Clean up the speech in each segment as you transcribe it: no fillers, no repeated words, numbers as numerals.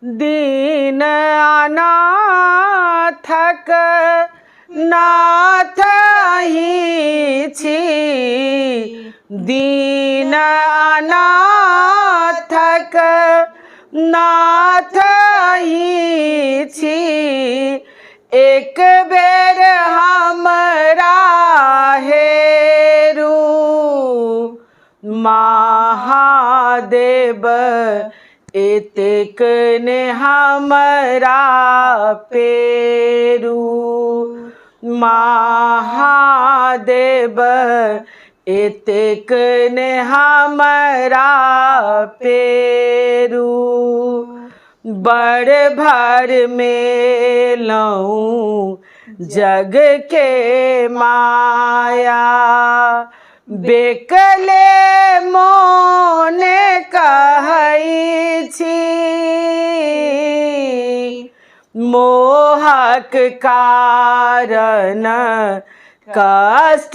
दीन अनाथक नाथ अहीं छी, दीन अनाथक नाथ अहीं छी। एक बेर हमरा हेरू महादेव, एतेक ने हमरा पेरू। महादेव एतेक ने हमरा पेरू। बड़ भर मेलऊँ जग के माया, बेकले मोने कहै छी। मोहक कारण कष्ट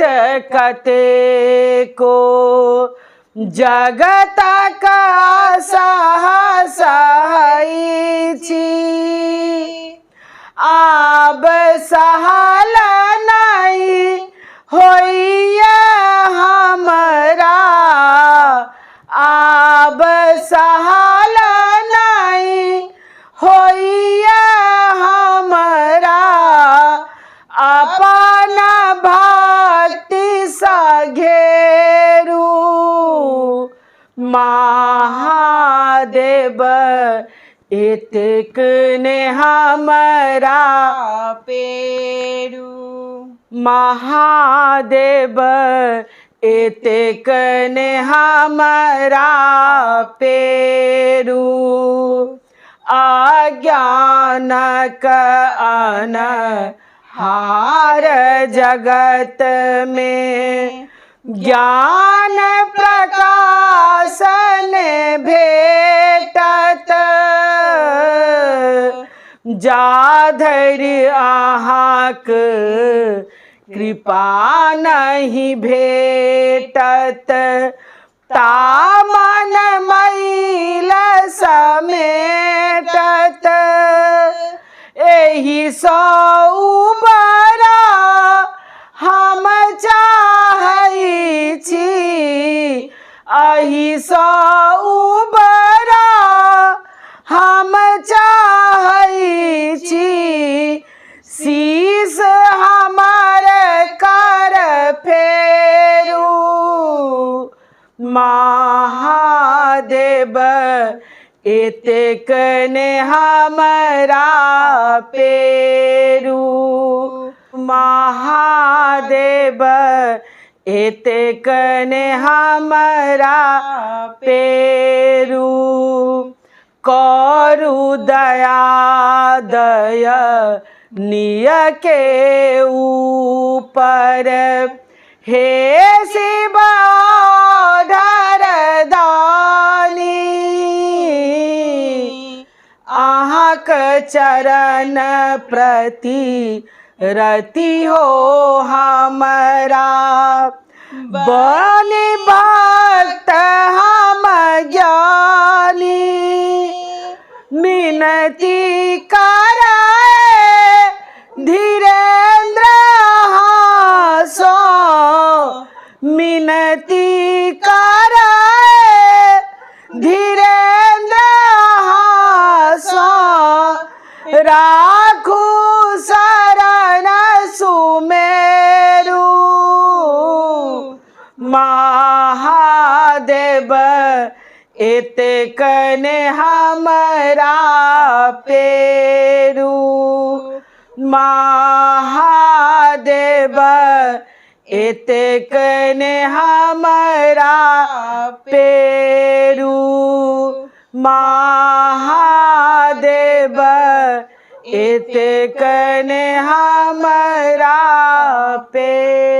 कतेको, जगतक सहै छी। आब सहल नहीं होइए हमरा, आब सहल नहीं होइए हमरा। अपन भक्ति सा घेरू महादेव, एतेक ने हमरा पेरू। महादेव एतेक ने हमरा पेरू। अज्ञानक अनहार जगत में, ज्ञान प्रकाश ने भेटत। जाधरि अहाँक कृपा नहीं भेटत, ता मन मैल समेटत। एहि सौ बड़ा हम चाहै छी, एहि सौ बड़ा हम चाहै छी। शीश हमार कर फेरू महादेव, एतेक ने हमरा पेरू। महादेव एतेक ने हमरा पेरू। करू दया दय निय के ऊपर, हे शिव धरदानी। अहाँक चरण प्रति रति हो हमरा, बलि भक्त हम ज्ञानी। मिनती कराए धीरेन्द्र हासो, मिनती कराए धीरेन्द्र हासो। राखू शरण सुमेरु महादेव, एतेक ने हमरा पेरू। महादेव एतेक ने हमरा पेरू। महादेव एतेक ने हमरा पेरू।